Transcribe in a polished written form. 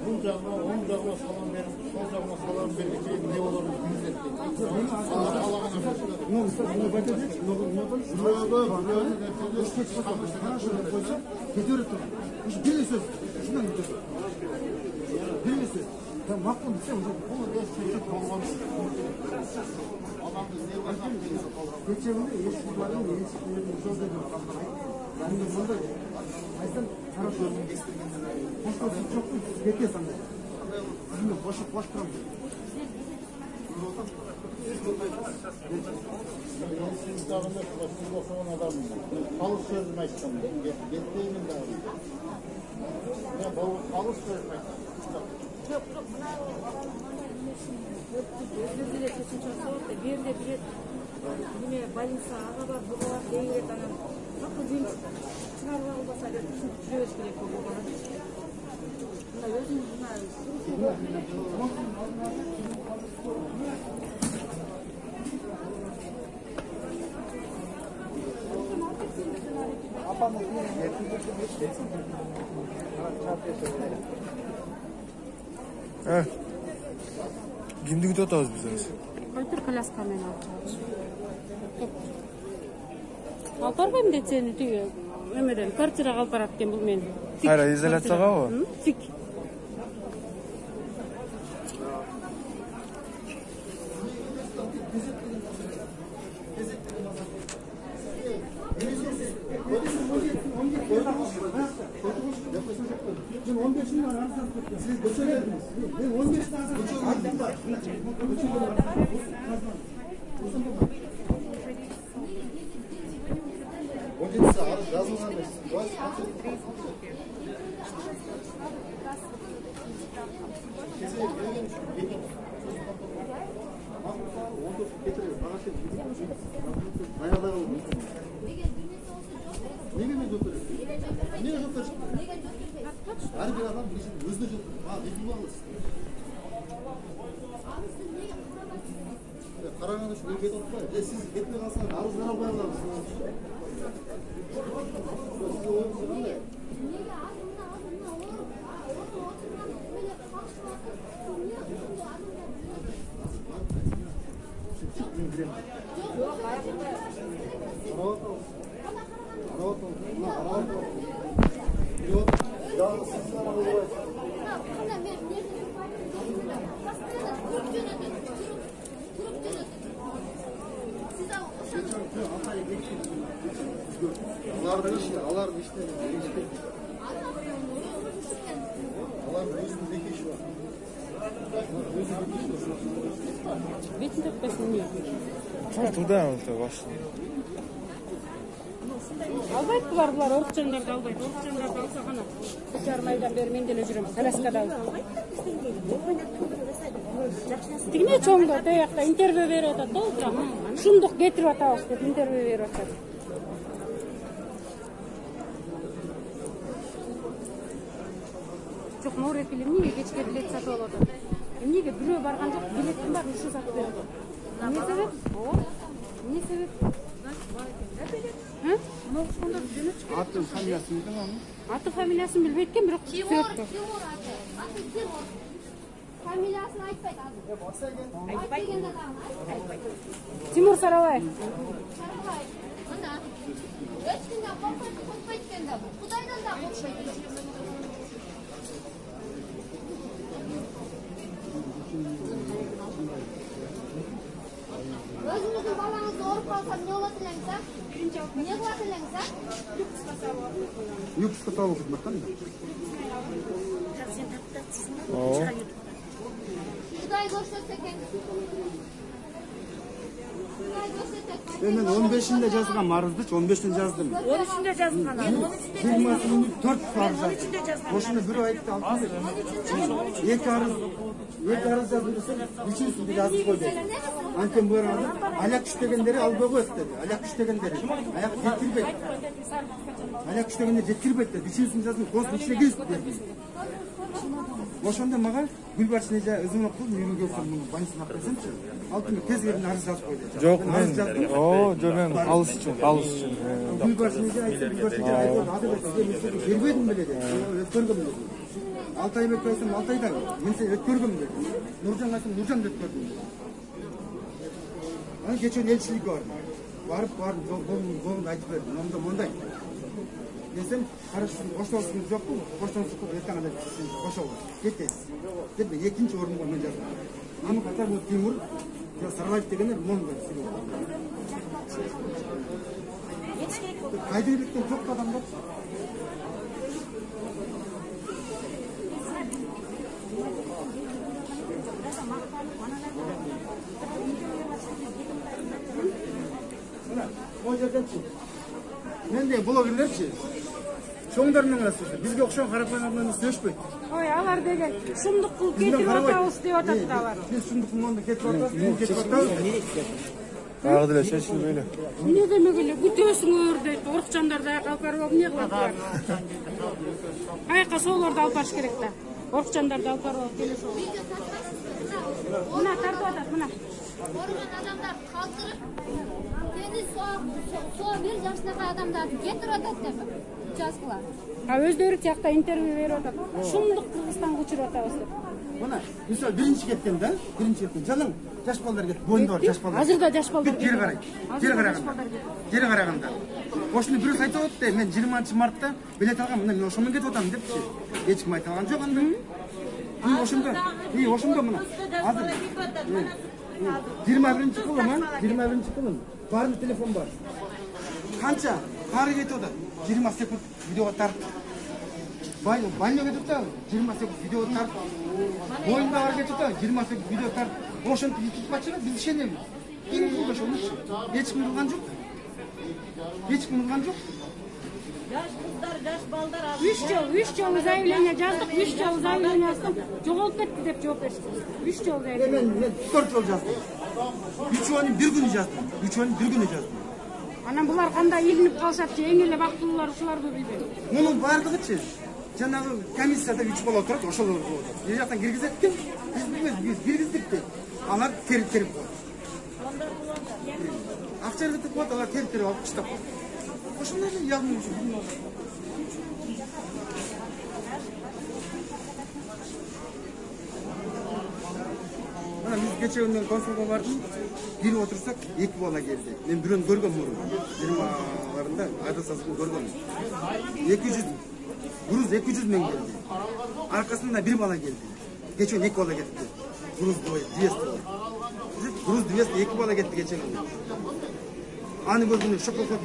Bu cağına, onun cağına salam verin, sol cağına salam verin ki ne olur izletti. Ne olursa bunu bakacak, ne olur. Gidiyor tutup. Birisi, şundan gidiyor. Birisi. Ben makbul bir şey olacak. Onu da çocuk olmamış. Geçeğinde yeşillerin yeşillerin söz ediyor. Yani bunda aydan taraf yorumunu geçtirdiğinde boş çok bekliyor sana. Şimdi boş duramıyor. Siz dağında şurası boşalan adamım. Kalış sözüme istedim. Gittiğimin dağında. Ya bu kalış sözüme Yok, buna özüyle kesin çok soğuk da bir de yine balınsa ağa var, baba var, değiller bana. Hakkı değil, çıkarma olmasa da türeviz gerek olur bana. Buna özüm buna Kimdi күтөтөбүз биз өзү? Кайтыр коляска менен алып. Алып барбайм деп сени тиги эмеден квартирага алып барат экен бул мени. Кайра изоляциягабы? Тик. Ben 15'inden arasında siz göçelediniz. Ben 15'inden arasında her bir adam bir özne çok. Ha, bilgi alırsın. Karaganda şu ülkede oturmayın. Siz gitme kalsanız arızdan almaya mısınız? Siz oyuncusunuz ne? Alardı işte. Alardı özündeki iş var. Бетин теппесин эмне? Туда башла. Албайт булар орукчандарды албайт. Орукчандарды алса гана 3,5 айдан бери мен деле жүрөм коляскада. Тигине чоңдо тиякта интервью берип атат да отура. Ушундук кетирип атабыз деп интервью берип атат. Жок, Нурек эле эмнеге кечке билет сатып алып атат? Эмнеге бирөө барган жок, билеттин баарын ушу сатып берет. Эмне себеп? Эмне себеп? Аты фамилиясын білдің Аты фамилиясын билбейт экен, бирок Тимур аты. Аты Тимур. Фамилиясын айтпайт аты. Айтпайт. Тимур Сарабаев. Сарабаев. Мына. Ешкімден қорқпайт екен да. Құдайдан да қорқпайт. Өзіңіздің балаңызды ұрып қалса не болады елеңіз, а? Не болады елеңіз, а? Юксқа салып оқып бақтан да? Құдай көрсетсе екен. Мен 15'inde жазған арызды, 15'inde жаздым. 13'ünde жазылған. 20'sinde 4 арыз жаздым. Ошында бір айтты алды. Екі арыз жазылса, üçüncüsünde жазып қойды. Антен бұлар аяқ күштегендері албай қойды деді. Аяқ күштегендері. Аяқ жеткірбейді. Аяқ күштегендері жеткірбейді деді. Üçüncüsünde жаздым, қос ішіне келсін деді. Ошонда мага Гүлбарчын эже өзүң окуп үйгө келсем муну больницаны алып берсемчи. Алтын тез келип арыз жазып койду. Жок, мен жок мен калыс үчүн. Gül başlayınca aytsa gül başlayınca aytsa berбедим беле dedi. Өткөргөм dedi. 6 ай bekleysem 6 aydan men seni өткөргөm dedi. Nurcan aytsam Nurcan деп өткөрдüm dedi. Ana geçen elçilik var. Barıp bolun aytıp berdim. Monday. Desem karışsın, koşulsunuz yok mu? Koşulsunuz yok. Erken kadar koşul. Кетет. Деп экинчи орунга мен жаздым. Аны катар бул Тимур, Сарбаев дегендер монго. Кайдыбектен çok адамдар. O yerden çık. Men de bloggerlerçi. Şoңдарның асысы. Бизге окшон карапайым адамдар сөйлөшпөйт. Ой, алар деген шумдук кылып кетип атабыз деп атат да алар. Биз шумдуктун монда кетип атабыз. Ағы деле чечилип эле. Эмне демек эле күтөсүңөр дейт. Орукчандарды аяка алып барып эмне кылат? Аяка солорду алып барыш керек да. Орукчандарды алып барып келешип. Мына тартып атат, мына. Organ adamlar kaldırıp kendi soğa bir yaşındaki adamlar getir atat dep участкалар. Өздөрү тиякта интервью берип атат. Шумдук Кыргызстанга учуруп атабыз деп. Мына, мисалы биринчи кеткен да, жалаң жаш балдар кетти, боюнда жаш балдар. Азырда жаш балдар. Кери карайт. Кери караганда. Ошону бирөөсү айтып атты, мен 20-мартта билет алгам, мына мен ошомен кетип атам депчи. Эч ким айта алган жок анда. Ошондо мына. Азыр 21-ci kılım. Barın telefon var. Kança? Karı getip da 20 sekund video atar. Banyo getip da 20 sekund video atar. Boyunda var getip da 20 sekund video atar. Oşun YouTube açılır biz işenemiz. Kim bu olmuş? Hiç kim bulgan yok. Жаш кыздар, жаш балдар 3 жол заявление жаздык, 3 жол заявление жаздым. Жоголуп кетти деп жооп беришти. 3 жол заявление. Ben 4 yol yazdım. 3 yolun bir günü yazdım. Анан булар кандай илинип калышат, эң эле бактылуулар ушуларды билбейт. Мунун бардыгычы жанагы комиссияда 3 бала отурат, ошол болот. Бир жактан киргизет ки, биз билбейбиз, biz киргиздик деп. Алар терип коет. Акча кетип коет, алар терип алып таштап коет. Ошондой эле ягмын үчүн. Mana biz geçen günden konsolga bardık. Girip otursak 2 bala geldi. Ben birini görgüm murun. 20'larında adasasını görgüm. 200 men geldi. Arkasında bir bala geldi. Geçen 2 bala gitti. Gruz Diyes 2 bala gitti geçen gün. Anı gördüğünde şok olsun.